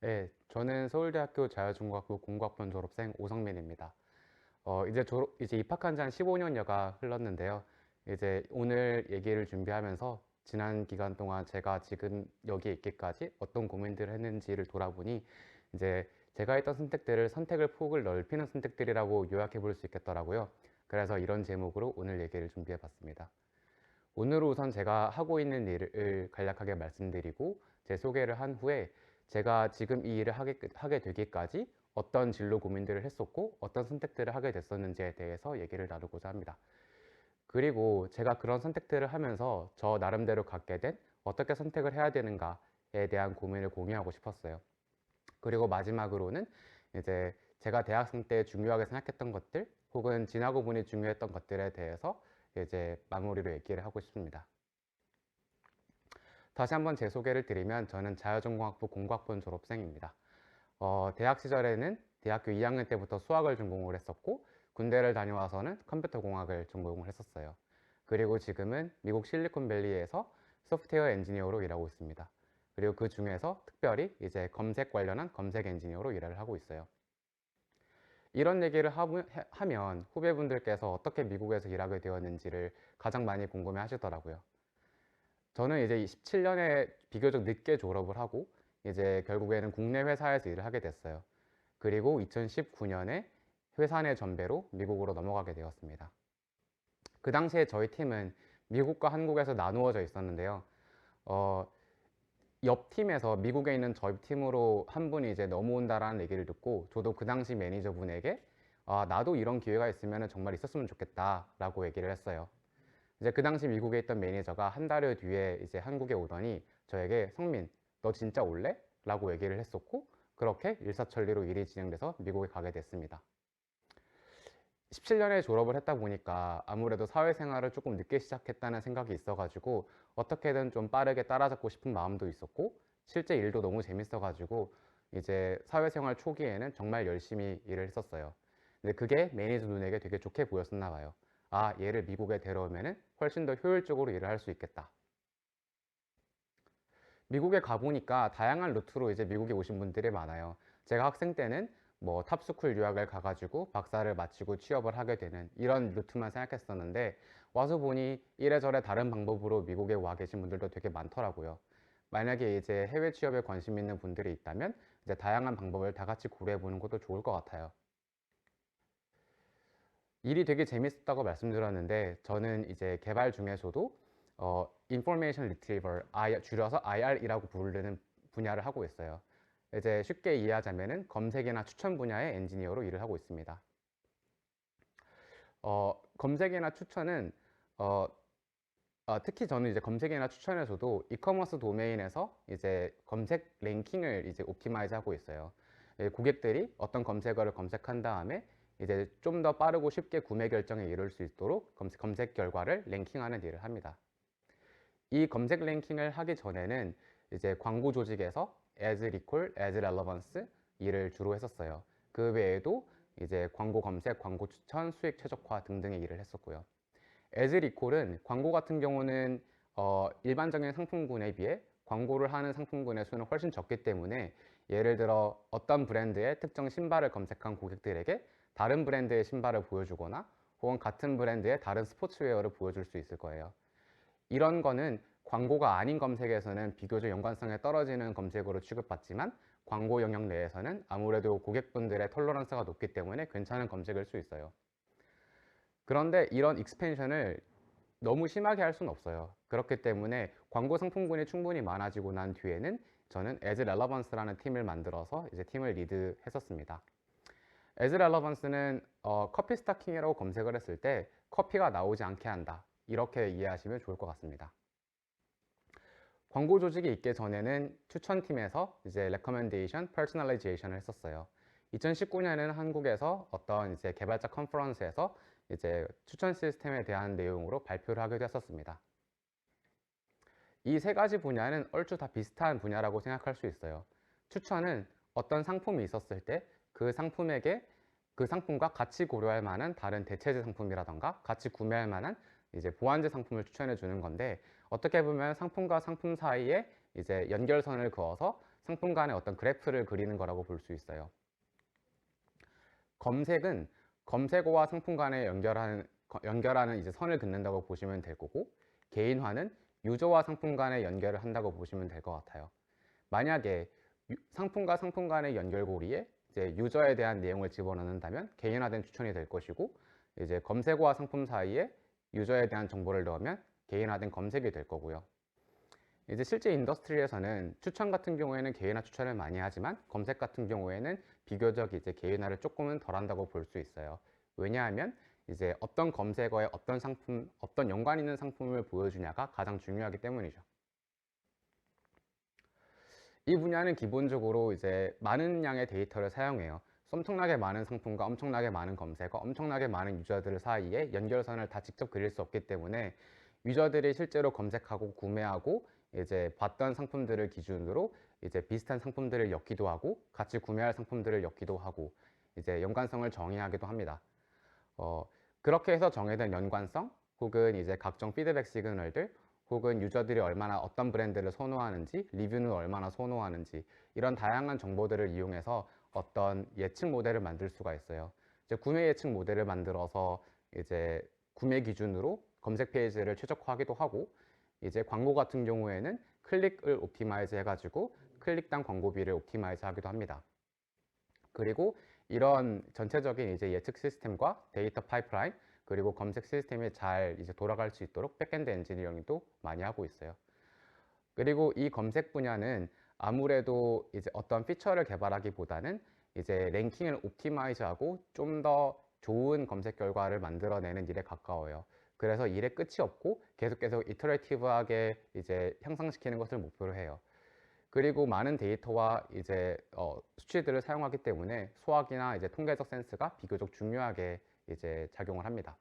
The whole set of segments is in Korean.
네, 저는 서울대학교 자율중공학부 공학번 졸업생 오성민입니다. 이제 입학한 지 한 15년여가 흘렀는데요. 이제 오늘 얘기를 준비하면서 지난 기간 동안 제가 지금 여기에 있기까지 어떤 고민들을 했는지를 돌아보니 이제 제가 했던 선택들을 선택을 폭을 넓히는 선택들이라고 요약해 볼 수 있겠더라고요. 그래서 이런 제목으로 오늘 얘기를 준비해 봤습니다. 오늘은 우선 제가 하고 있는 일을 간략하게 말씀드리고 제 소개를 한 후에 제가 지금 이 일을 하게 되기까지 어떤 진로 고민들을 했었고 어떤 선택들을 하게 됐었는지에 대해서 얘기를 나누고자 합니다. 그리고 제가 그런 선택들을 하면서 저 나름대로 갖게 된 어떻게 선택을 해야 되는가에 대한 고민을 공유하고 싶었어요. 그리고 마지막으로는 이제 제가 대학생 때 중요하게 생각했던 것들 혹은 지나고 보니 중요했던 것들에 대해서 이제 마무리로 얘기를 하고 싶습니다. 다시 한번 제 소개를 드리면 저는 자율전공학부 공학번 졸업생입니다. 대학 시절에는 대학교 2학년 때부터 수학을 전공을 했었고 군대를 다녀와서는 컴퓨터공학을 전공을 했었어요. 그리고 지금은 미국 실리콘밸리에서 소프트웨어 엔지니어로 일하고 있습니다. 그리고 그 중에서 특별히 이제 검색 관련한 검색 엔지니어로 일을 하고 있어요. 이런 얘기를 하면 후배분들께서 어떻게 미국에서 일하게 되었는지를 가장 많이 궁금해 하시더라고요. 저는 이제 17년에 비교적 늦게 졸업을 하고 이제 결국에는 국내 회사에서 일을 하게 됐어요. 그리고 2019년에 회사 내 전배로 미국으로 넘어가게 되었습니다. 그 당시에 저희 팀은 미국과 한국에서 나누어져 있었는데요. 어, 옆 팀에서 미국에 있는 저희 팀으로 한 분이 이제 넘어온다라는 얘기를 듣고 저도 그 당시 매니저분에게 나도 이런 기회가 있으면 정말 있었으면 좋겠다 라고 얘기를 했어요. 이제 그 당시 미국에 있던 매니저가 한 달여 뒤에 이제 한국에 오더니 저에게 성민, 너 진짜 올래? 라고 얘기를 했었고 그렇게 일사천리로 일이 진행돼서 미국에 가게 됐습니다. 17년에 졸업을 했다 보니까 아무래도 사회생활을 조금 늦게 시작했다는 생각이 있어가지고 어떻게든 좀 빠르게 따라잡고 싶은 마음도 있었고 실제 일도 너무 재밌어가지고 이제 사회생활 초기에는 정말 열심히 일을 했었어요. 근데 그게 매니저 눈에게 되게 좋게 보였었나 봐요. 얘를 미국에 데려오면 훨씬 더 효율적으로 일을 할 수 있겠다. 미국에 가보니까 다양한 루트로 이제 미국에 오신 분들이 많아요. 제가 학생 때는 뭐 탑스쿨 유학을 가가지고 박사를 마치고 취업을 하게 되는 이런 루트만 생각했었는데 와서 보니 이래저래 다른 방법으로 미국에 와 계신 분들도 되게 많더라고요. 만약에 이제 해외 취업에 관심 있는 분들이 있다면 이제 다양한 방법을 다 같이 고려해 보는 것도 좋을 것 같아요. 일이 되게 재밌었다고 말씀드렸는데 저는 이제 개발 중에서도 Information Retriever, 줄여서 IR이라고 부르는 분야를 하고 있어요. 이제 쉽게 이해하자면은 검색이나 추천 분야의 엔지니어로 일을 하고 있습니다. 검색이나 추천은 특히 저는 이제 검색이나 추천에서도 이커머스 도메인에서 이제 검색 랭킹을 이제 옵티마이즈 하고 있어요. 고객들이 어떤 검색어를 검색한 다음에 이제 좀 더 빠르고 쉽게 구매 결정에 이룰 수 있도록 검색 결과를 랭킹하는 일을 합니다. 이 검색 랭킹을 하기 전에는 이제 광고 조직에서 Ads Recall, Ads Relevance 일을 주로 했었어요. 그 외에도 이제 광고 검색, 광고 추천, 수익 최적화 등등의 일을 했었고요. Ads Recall은 광고 같은 경우는 일반적인 상품군에 비해 광고를 하는 상품군의 수는 훨씬 적기 때문에 예를 들어 어떤 브랜드의 특정 신발을 검색한 고객들에게 다른 브랜드의 신발을 보여주거나 혹은 같은 브랜드의 다른 스포츠웨어를 보여줄 수 있을 거예요. 이런 거는 광고가 아닌 검색에서는 비교적 연관성에 떨어지는 검색으로 취급받지만 광고 영역 내에서는 아무래도 고객분들의 톨러런스가 높기 때문에 괜찮은 검색일 수 있어요. 그런데 이런 익스펜션을 너무 심하게 할 수는 없어요. 그렇기 때문에 광고 상품군이 충분히 많아지고 난 뒤에는 저는 Ads Relevance라는 팀을 만들어서 이제 팀을 리드했었습니다. Ads Relevance는 커피 스타킹이라고 검색을 했을 때 커피가 나오지 않게 한다. 이렇게 이해하시면 좋을 것 같습니다. 광고 조직이 있기 전에는 추천팀에서 이제 Recommendation, Personalization을 했었어요. 2019년에는 한국에서 어떤 이제 개발자 컨퍼런스에서 이제 추천 시스템에 대한 내용으로 발표를 하게 됐었습니다. 이 세 가지 분야는 얼추 다 비슷한 분야라고 생각할 수 있어요. 추천은 어떤 상품이 있었을 때 그 상품에게 그 상품과 같이 고려할 만한 다른 대체제 상품이라던가 같이 구매할 만한 이제 보완제 상품을 추천해 주는 건데 어떻게 보면 상품과 상품 사이에 이제 연결선을 그어서 상품 간의 어떤 그래프를 그리는 거라고 볼 수 있어요. 검색은 검색어와 상품 간에 연결하는 이제 선을 긋는다고 보시면 될 거고, 개인화는 유저와 상품 간의 연결을 한다고 보시면 될 것 같아요. 만약에 상품과 상품 간의 연결고리에 이제 유저에 대한 내용을 집어넣는다면 개인화된 추천이 될 것이고, 이제 검색어와 상품 사이에 유저에 대한 정보를 넣으면 개인화된 검색이 될 거고요. 이제 실제 인더스트리에서는 추천 같은 경우에는 개인화 추천을 많이 하지만 검색 같은 경우에는 비교적 이제 개인화를 조금은 덜 한다고 볼 수 있어요. 왜냐하면 이제 어떤 검색어에 어떤 상품, 어떤 연관 있는 상품을 보여주냐가 가장 중요하기 때문이죠. 이 분야는 기본적으로 이제 많은 양의 데이터를 사용해요. 엄청나게 많은 상품과 엄청나게 많은 검색어, 엄청나게 많은 유저들 사이에 연결선을 다 직접 그릴 수 없기 때문에 유저들이 실제로 검색하고 구매하고 이제 봤던 상품들을 기준으로 이제 비슷한 상품들을 엮기도 하고 같이 구매할 상품들을 엮기도 하고 이제 연관성을 정의하기도 합니다. 그렇게 해서 정해진 연관성 혹은 이제 각종 피드백 시그널들 혹은 유저들이 얼마나 어떤 브랜드를 선호하는지, 리뷰는 얼마나 선호하는지 이런 다양한 정보들을 이용해서 어떤 예측 모델을 만들 수가 있어요. 이제 구매 예측 모델을 만들어서 이제 구매 기준으로 검색 페이지를 최적화하기도 하고, 이제 광고 같은 경우에는 클릭을 옵티마이즈 해가지고 클릭당 광고비를 옵티마이즈 하기도 합니다. 그리고 이런 전체적인 이제 예측 시스템과 데이터 파이프라인 그리고 검색 시스템이 잘 이제 돌아갈 수 있도록 백엔드 엔지니어링도 많이 하고 있어요. 그리고 이 검색 분야는 아무래도 이제 어떤 피처를 개발하기보다는 이제 랭킹을 옵티마이즈하고 좀 더 좋은 검색 결과를 만들어내는 일에 가까워요. 그래서 일에 끝이 없고 계속 이터레이티브하게 이제 향상시키는 것을 목표로 해요. 그리고 많은 데이터와 이제 수치들을 사용하기 때문에 수학이나 이제 통계적 센스가 비교적 중요하게 이제 작용을 합니다.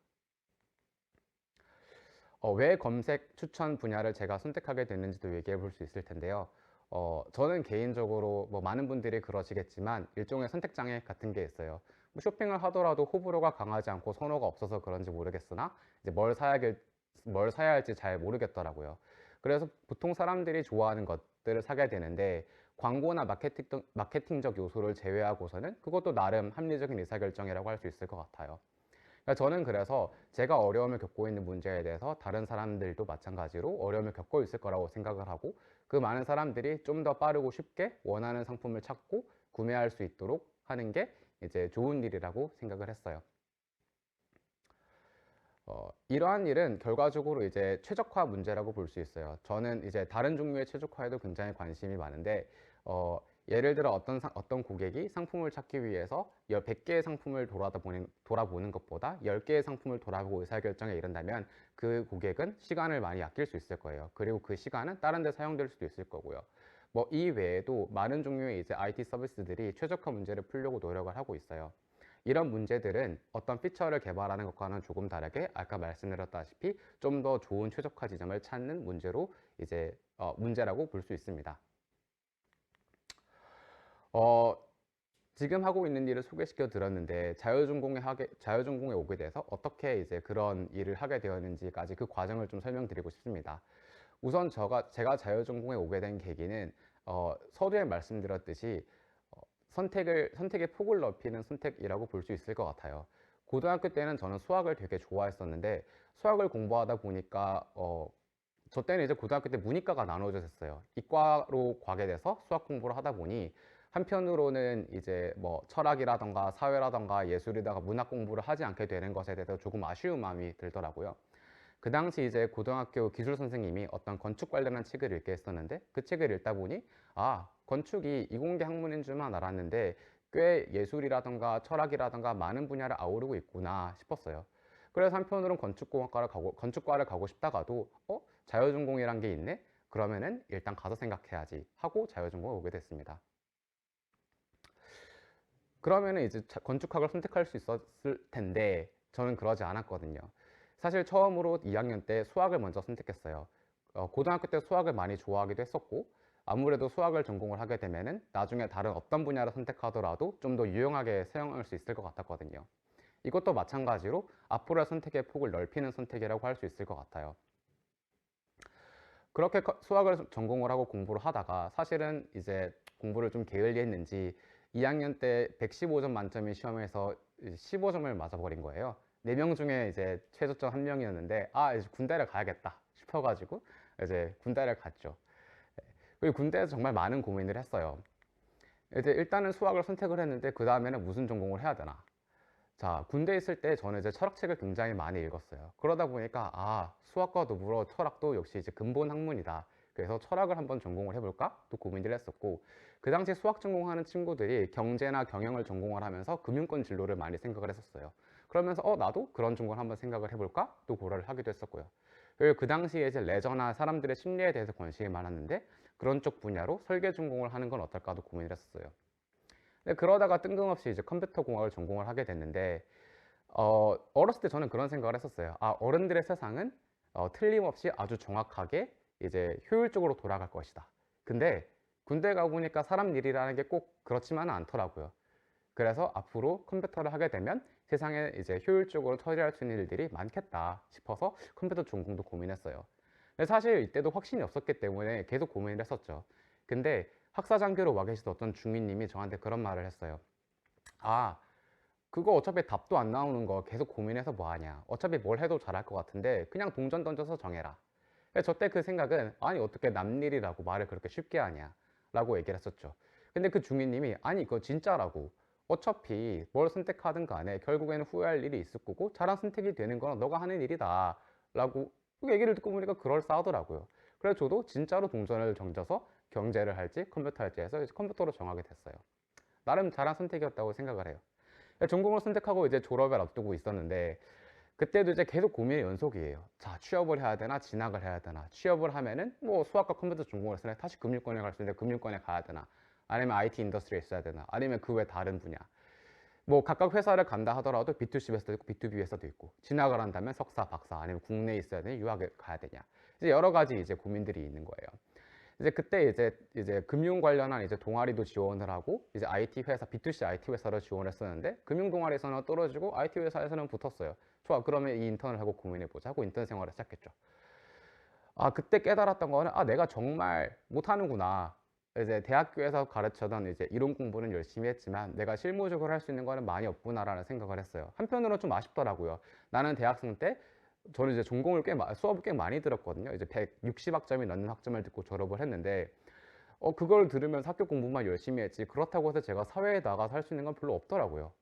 왜 검색 추천 분야를 제가 선택하게 됐는지도 얘기해 볼 수 있을 텐데요. 저는 개인적으로 뭐 많은 분들이 그러시겠지만 일종의 선택장애 같은 게 있어요. 뭐 쇼핑을 하더라도 호불호가 강하지 않고 선호가 없어서 그런지 모르겠으나 이제 뭘 사야 할지 잘 모르겠더라고요. 그래서 보통 사람들이 좋아하는 것들을 사게 되는데 광고나 마케팅적 요소를 제외하고서는 그것도 나름 합리적인 의사결정이라고 할 수 있을 것 같아요. 그러니까 저는 그래서 제가 어려움을 겪고 있는 문제에 대해서 다른 사람들도 마찬가지로 어려움을 겪고 있을 거라고 생각을 하고, 그 많은 사람들이 좀 더 빠르고 쉽게 원하는 상품을 찾고 구매할 수 있도록 하는 게 이제 좋은 일이라고 생각을 했어요. 이러한 일은 결과적으로 이제 최적화 문제라고 볼 수 있어요. 저는 이제 다른 종류의 최적화에도 굉장히 관심이 많은데, 예를 들어 어떤 고객이 상품을 찾기 위해서 100개의 상품을 돌아보는 것보다 10개의 상품을 돌아보고 의사결정에 이른다면 그 고객은 시간을 많이 아낄 수 있을 거예요. 그리고 그 시간은 다른 데 사용될 수도 있을 거고요. 뭐 이 외에도 많은 종류의 이제 IT 서비스들이 최적화 문제를 풀려고 노력을 하고 있어요. 이런 문제들은 어떤 피처를 개발하는 것과는 조금 다르게 아까 말씀드렸다시피 좀 더 좋은 최적화 지점을 찾는 문제라고 볼 수 있습니다. 어, 지금 하고 있는 일을 소개시켜 드렸는데 자율전공에 오게 돼서 어떻게 이제 그런 일을 하게 되었는지까지 그 과정을 좀 설명드리고 싶습니다. 우선 제가 자율전공에 오게 된 계기는 서두에 말씀드렸듯이 선택의 폭을 넓히는 선택이라고 볼 수 있을 것 같아요. 고등학교 때는 저는 수학을 되게 좋아했었는데 수학을 공부하다 보니까 저 때는 이제 고등학교 때 문이과가 나눠져 있었어요. 이과로 가게 돼서 수학 공부를 하다 보니 한편으로는 이제 뭐 철학이라던가 사회라던가 예술이다가 문학 공부를 하지 않게 되는 것에 대해서 조금 아쉬운 마음이 들더라고요. 그 당시 이제 고등학교 기술 선생님이 어떤 건축 관련한 책을 읽게 했었는데 그 책을 읽다 보니 건축이 이공계 학문인 줄만 알았는데 꽤 예술이라던가 철학이라던가 많은 분야를 아우르고 있구나 싶었어요. 그래서 한편으로는 건축과를 가고 싶다가도 자율전공이란 게 있네? 그러면은 일단 가서 생각해야지 하고 자율전공을 오게 됐습니다. 그러면은 이제 건축학을 선택할 수 있었을 텐데 저는 그러지 않았거든요. 사실 처음으로 2학년 때 수학을 먼저 선택했어요. 고등학교 때 수학을 많이 좋아하기도 했었고 아무래도 수학을 전공을 하게 되면은 나중에 다른 어떤 분야를 선택하더라도 좀 더 유용하게 사용할 수 있을 것 같았거든요. 이것도 마찬가지로 앞으로의 선택의 폭을 넓히는 선택이라고 할 수 있을 것 같아요. 그렇게 수학을 전공을 하고 공부를 하다가 사실은 이제 공부를 좀 게을리했는지 2학년 때 115점 만점인 시험에서 15점을 맞아버린 거예요. 4명 중에 이제 최저점 1명이었는데 이제 군대를 가야겠다 싶어가지고 이제 군대를 갔죠. 그리고 군대에서 정말 많은 고민을 했어요. 이제 일단은 수학을 선택을 했는데 그 다음에는 무슨 전공을 해야 되나. 자, 군대에 있을 때 저는 이제 철학책을 굉장히 많이 읽었어요. 그러다 보니까 수학과 더불어 철학도 역시 이제 근본 학문이다. 그래서 철학을 한번 전공을 해볼까? 또 고민을 했었고, 그 당시 수학 전공하는 친구들이 경제나 경영을 전공을 하면서 금융권 진로를 많이 생각을 했었어요. 그러면서 나도 그런 전공을 한번 생각을 해볼까? 또 고려를 하기도 했었고요. 그리고 그 당시에 이제 레저나 사람들의 심리에 대해서 관심이 많았는데 그런 쪽 분야로 설계 전공을 하는 건 어떨까도 고민을 했었어요. 근데 그러다가 뜬금없이 이제 컴퓨터 공학을 전공을 하게 됐는데 어렸을 때 저는 그런 생각을 했었어요. 어른들의 세상은 틀림없이 아주 정확하게 이제 효율적으로 돌아갈 것이다. 근데 군대 가 보니까 사람 일이라는 게 꼭 그렇지만은 않더라고요. 그래서 앞으로 컴퓨터를 하게 되면 세상에 이제 효율적으로 처리할 수 있는 일들이 많겠다 싶어서 컴퓨터 전공도 고민했어요. 근데 사실 이때도 확신이 없었기 때문에 계속 고민을 했었죠. 근데 학사장교로 와 계시던 어떤 중위님이 저한테 그런 말을 했어요. 그거 어차피 답도 안 나오는 거 계속 고민해서 뭐 하냐. 어차피 뭘 해도 잘할 것 같은데 그냥 동전 던져서 정해라. 저 때 그 생각은 아니 어떻게 남일이라고 말을 그렇게 쉽게 하냐 라고 얘기를 했었죠. 근데 그 중위님이 아니 그거 진짜라고. 어차피 뭘 선택하든 간에 결국에는 후회할 일이 있을 거고 잘한 선택이 되는 건 너가 하는 일이다 라고 그 얘기를 듣고 보니까 그럴싸하더라고요. 그래서 저도 진짜로 동전을 던져서 경제를 할지 컴퓨터 할지 해서 이제 컴퓨터로 정하게 됐어요. 나름 잘한 선택이었다고 생각을 해요. 전공을 선택하고 이제 졸업을 앞두고 있었는데 그때도 이제 계속 고민의 연속이에요. 자, 취업을 해야 되나 진학을 해야 되나. 취업을 하면은 뭐 수학과 컴퓨터 전공을 했으니 다시 금융권에 갈 수 있는데 금융권에 가야 되나, 아니면 IT 인더스트리에 있어야 되나, 아니면 그 외 다른 분야. 뭐 각각 회사를 간다 하더라도 B2C 회사도 있고 B2B 회사도 있고, 진학을 한다면 석사, 박사, 아니면 국내에 있어야 되냐, 유학을 가야 되냐. 이제 여러 가지 이제 고민들이 있는 거예요. 이제 그때 이제 금융 관련한 이제 동아리도 지원을 하고 이제 IT 회사, B2C IT 회사를 지원했었는데 금융 동아리에서는 떨어지고 IT 회사에서는 붙었어요. 좋아, 그러면 이 인턴을 하고 고민해 보자 하고 인턴 생활을 시작했죠. 그때 깨달았던 거는 내가 정말 못하는구나. 이제 대학교에서 가르쳐던 이제 이론 공부는 열심히 했지만 내가 실무적으로 할 수 있는 거는 많이 없구나라는 생각을 했어요. 한편으로는 좀 아쉽더라고요. 나는 대학생 때 저는 이제 전공을 수업을 꽤 많이 들었거든요. 이제 160학점이 넘는 학점을 듣고 졸업을 했는데 그걸 들으면서 학교 공부만 열심히 했지 그렇다고 해서 제가 사회에 나가서 할 수 있는 건 별로 없더라고요.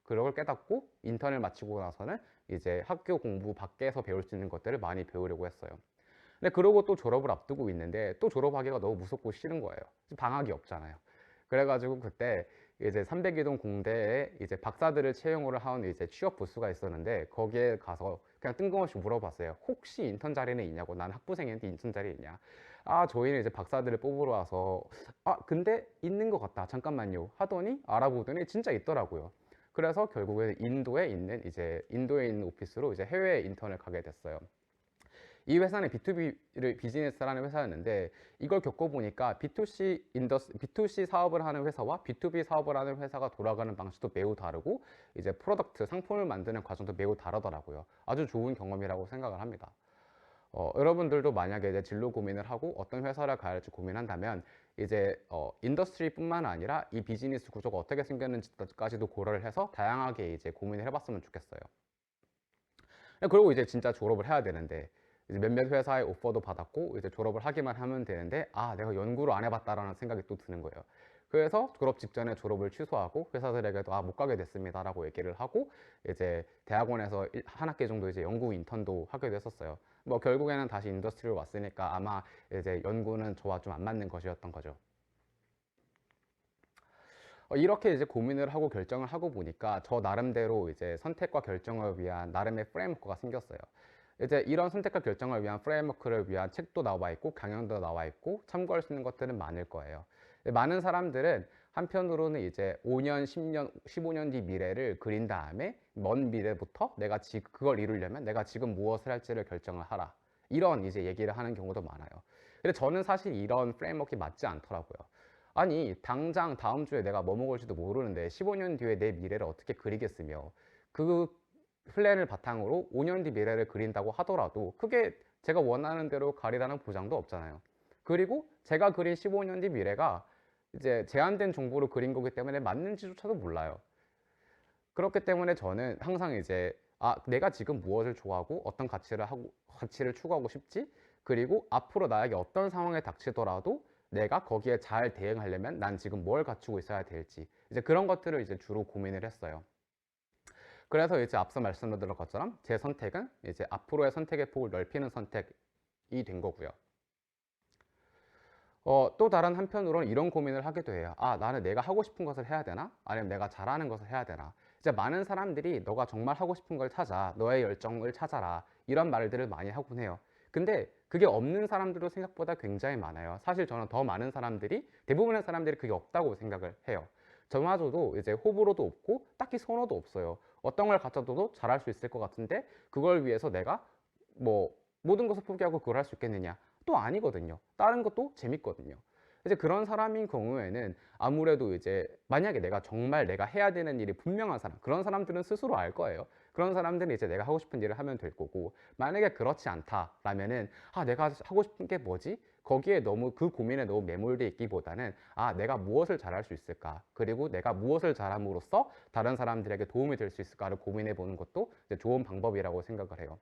그걸 깨닫고 인턴을 마치고 나서는 이제 학교 공부 밖에서 배울 수 있는 것들을 많이 배우려고 했어요. 근데 그러고 또 졸업을 앞두고 있는데 또 졸업하기가 너무 무섭고 싫은 거예요. 방학이 없잖아요. 그래가지고 그때 이제 302동 공대에 이제 박사들을 채용을 하는 이제 취업 부스가 있었는데 거기에 가서 그냥 뜬금없이 물어봤어요. 혹시 인턴 자리는 있냐고. 난 학부생인데 인턴 자리 있냐. 저희는 이제 박사들을 뽑으러 와서 근데 있는 것 같다. 잠깐만요. 하더니 알아보더니 진짜 있더라고요. 그래서 결국에 인도에 있는 오피스로 이제 해외 인턴을 가게 됐어요. 이 회사는 B2B 비즈니스라는 회사였는데 이걸 겪어보니까 B2C 사업을 하는 회사와 B2B 사업을 하는 회사가 돌아가는 방식도 매우 다르고 이제 프로덕트, 상품을 만드는 과정도 매우 다르더라고요. 아주 좋은 경험이라고 생각을 합니다. 여러분들도 만약에 이제 진로 고민을 하고 어떤 회사를 가야 할지 고민한다면 이제 인더스트리뿐만 아니라 이 비즈니스 구조가 어떻게 생겼는지까지도 고려를 해서 다양하게 이제 고민을 해봤으면 좋겠어요. 그리고 이제 진짜 졸업을 해야 되는데 이제 몇몇 회사의 오퍼도 받았고 이제 졸업을 하기만 하면 되는데 내가 연구를 안 해봤다라는 생각이 또 드는 거예요. 그래서 졸업 직전에 졸업을 취소하고 회사들에게도 못 가게 됐습니다 라고 얘기를 하고 이제 대학원에서 한 학기 정도 이제 연구 인턴도 하게 됐었어요. 뭐 결국에는 다시 인더스트리로 왔으니까 아마 이제 연구는 저와 좀 안 맞는 것이었던 거죠. 이렇게 이제 고민을 하고 결정을 하고 보니까 저 나름대로 이제 선택과 결정을 위한 나름의 프레임워크가 생겼어요. 이제 이런 선택과 결정을 위한 프레임워크를 위한 책도 나와 있고 강연도 나와 있고 참고할 수 있는 것들은 많을 거예요. 많은 사람들은 한편으로는 이제 5년, 10년, 15년 뒤 미래를 그린 다음에 먼 미래부터 내가 그걸 이루려면 내가 지금 무엇을 할지를 결정을 하라. 이런 이제 얘기를 하는 경우도 많아요. 근데 저는 사실 이런 프레임워크가 맞지 않더라고요. 아니, 당장 다음 주에 내가 뭐 먹을지도 모르는데 15년 뒤에 내 미래를 어떻게 그리겠으며 그 플랜을 바탕으로 5년 뒤 미래를 그린다고 하더라도 그게 제가 원하는 대로 가리라는 보장도 없잖아요. 그리고 제가 그린 15년 뒤 미래가 이제 제한된 정보로 그린 거기 때문에 맞는지조차도 몰라요. 그렇기 때문에 저는 항상 이제 내가 지금 무엇을 좋아하고 어떤 가치를 추구하고 싶지? 그리고 앞으로 나에게 어떤 상황에 닥치더라도 내가 거기에 잘 대응하려면 난 지금 뭘 갖추고 있어야 될지 이제 그런 것들을 이제 주로 고민을 했어요. 그래서 이제 앞서 말씀드린 것처럼 제 선택은 이제 앞으로의 선택의 폭을 넓히는 선택이 된 거고요. 또 다른 한편으로는 이런 고민을 하기도 해요. 나는 내가 하고 싶은 것을 해야 되나? 아니면 내가 잘하는 것을 해야 되나? 이제 많은 사람들이 너가 정말 하고 싶은 걸 찾아, 너의 열정을 찾아라, 이런 말들을 많이 하곤 해요. 근데 그게 없는 사람들도 생각보다 굉장히 많아요. 사실 저는 더 많은 사람들이, 대부분의 사람들이 그게 없다고 생각을 해요. 저마저도 이제 호불호도 없고 딱히 선호도 없어요. 어떤 걸 갖춰도 잘할 수 있을 것 같은데 그걸 위해서 내가 뭐 모든 것을 포기하고 그걸 할 수 있겠느냐? 또 아니거든요. 다른 것도 재밌거든요. 이제 그런 사람인 경우에는 아무래도 이제 만약에 내가 정말 내가 해야 되는 일이 분명한 사람, 그런 사람들은 스스로 알 거예요. 그런 사람들은 이제 내가 하고 싶은 일을 하면 될 거고, 만약에 그렇지 않다라면은 내가 하고 싶은 게 뭐지? 거기에 너무 그 고민에 너무 매몰돼 있기보다는 내가 무엇을 잘할 수 있을까? 그리고 내가 무엇을 잘함으로써 다른 사람들에게 도움이 될 수 있을까를 고민해 보는 것도 이제 좋은 방법이라고 생각을 해요.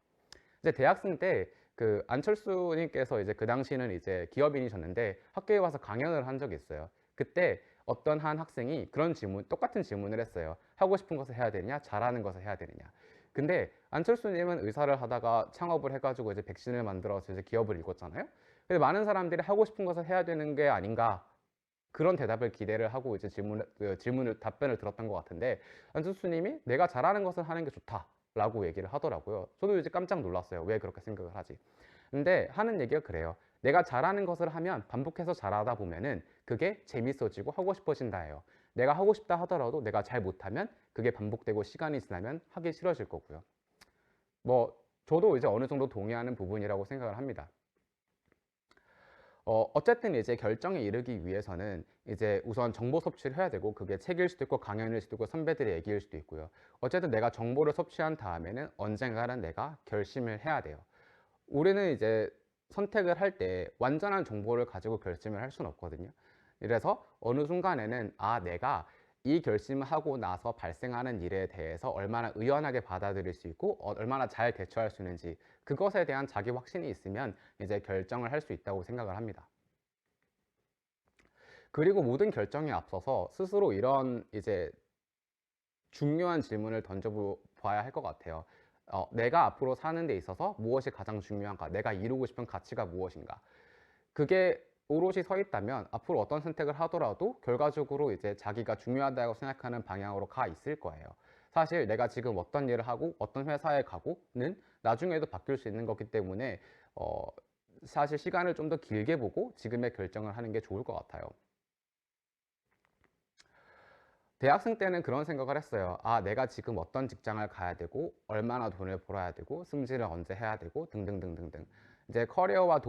이제 대학생 때 그 안철수님께서 이제 그 당시는 이제 기업인이셨는데 학교에 와서 강연을 한 적이 있어요. 그때 어떤 한 학생이 그런 똑같은 질문을 했어요. 하고 싶은 것을 해야 되느냐, 잘하는 것을 해야 되느냐. 근데 안철수님은 의사를 하다가 창업을 해가지고 이제 백신을 만들어서 이제 기업을 일궜잖아요. 근데 많은 사람들이 하고 싶은 것을 해야 되는 게 아닌가 그런 대답을 기대를 하고 이제 답변을 들었던 것 같은데 안철수님이 내가 잘하는 것을 하는 게 좋다라고 얘기를 하더라고요. 저도 이제 깜짝 놀랐어요. 왜 그렇게 생각을 하지? 근데 하는 얘기가 그래요. 내가 잘하는 것을 하면 반복해서 잘하다 보면은 그게 재밌어지고 하고 싶어진다 해요. 내가 하고 싶다 하더라도 내가 잘 못하면 그게 반복되고 시간이 지나면 하기 싫어질 거고요. 뭐 저도 이제 어느 정도 동의하는 부분이라고 생각을 합니다. 어쨌든 이제 결정에 이르기 위해서는 이제 우선 정보 섭취를 해야 되고 그게 책일 수도 있고 강연일 수도 있고 선배들의 얘기일 수도 있고요. 어쨌든 내가 정보를 섭취한 다음에는 언젠가는 내가 결심을 해야 돼요. 우리는 이제 선택을 할 때 완전한 정보를 가지고 결심을 할 수는 없거든요. 그래서 어느 순간에는 내가 이 결심을 하고 나서 발생하는 일에 대해서 얼마나 의연하게 받아들일 수 있고 얼마나 잘 대처할 수 있는지 그것에 대한 자기 확신이 있으면 이제 결정을 할 수 있다고 생각을 합니다. 그리고 모든 결정에 앞서서 스스로 이런 이제 중요한 질문을 던져봐야 할 것 같아요. 내가 앞으로 사는 데 있어서 무엇이 가장 중요한가? 내가 이루고 싶은 가치가 무엇인가? 그게 오롯이 서 있다면 앞으로 어떤 선택을 하더라도 결과적으로 이제 자기가 중요하다고 생각하는 방향으로 가 있을 거예요. 사실 내가 지금 어떤 일을 하고 어떤 회사에 가고는 나중에도 바뀔 수 있는 거기 때문에 어, 사실 시간을 좀 더 길게 보고 지금의 결정을 하는 게 좋을 것 같아요. 대학생 때는 그런 생각을 했어요. 내가 지금 어떤 직장을 가야 되고, 얼마나 돈을 벌어야 되고, 승진을 언제 해야 되고, 등등등등등. 이제 커리어와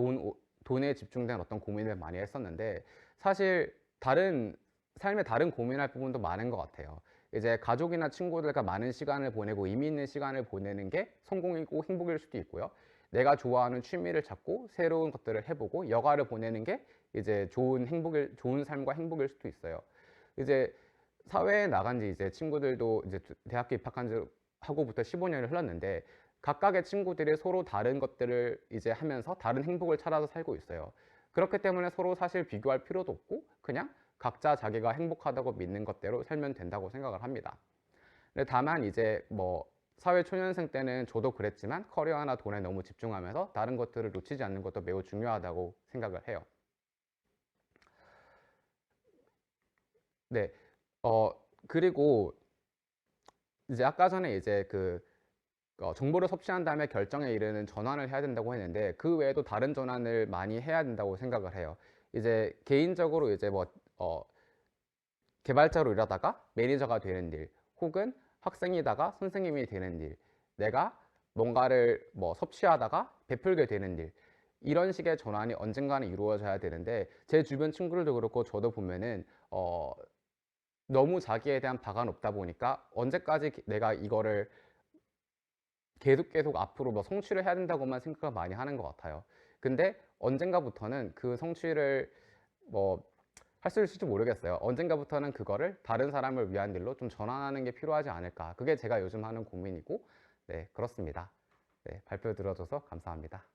돈에 집중된 어떤 고민을 많이 했었는데, 사실 삶의 다른 고민할 부분도 많은 것 같아요. 이제 가족이나 친구들과 많은 시간을 보내고 의미 있는 시간을 보내는 게 성공이고 행복일 수도 있고요. 내가 좋아하는 취미를 찾고 새로운 것들을 해보고 여가를 보내는 게 이제 좋은 삶과 행복일 수도 있어요. 이제 사회에 나간 지 이제 친구들도 이제 대학교 입학한 지 하고부터 15년을 흘렀는데 각각의 친구들이 서로 다른 것들을 이제 하면서 다른 행복을 찾아서 살고 있어요. 그렇기 때문에 서로 사실 비교할 필요도 없고 그냥 각자 자기가 행복하다고 믿는 것대로 살면 된다고 생각을 합니다. 근데 다만 이제 뭐 사회 초년생 때는 저도 그랬지만 커리어나 돈에 너무 집중하면서 다른 것들을 놓치지 않는 것도 매우 중요하다고 생각을 해요. 네. 어, 그리고 이제 아까 전에 이제 정보를 섭취한 다음에 결정에 이르는 전환을 해야 된다고 했는데 그 외에도 다른 전환을 많이 해야 된다고 생각을 해요. 이제 개인적으로 이제 개발자로 일하다가 매니저가 되는 일, 혹은 학생이다가 선생님이 되는 일, 내가 뭔가를 섭취하다가 베풀게 되는 일, 이런 식의 전환이 언젠가는 이루어져야 되는데 제 주변 친구들도 그렇고 저도 보면은 너무 자기에 대한 바가 높다 보니까 언제까지 내가 이거를 계속 앞으로 성취를 해야 된다고만 생각을 많이 하는 것 같아요. 근데 언젠가부터는 그 성취를 뭐 할 수 있을지 모르겠어요. 언젠가부터는 그거를 다른 사람을 위한 일로 좀 전환하는 게 필요하지 않을까. 그게 제가 요즘 하는 고민이고, 네, 그렇습니다. 네, 발표 들어줘서 감사합니다.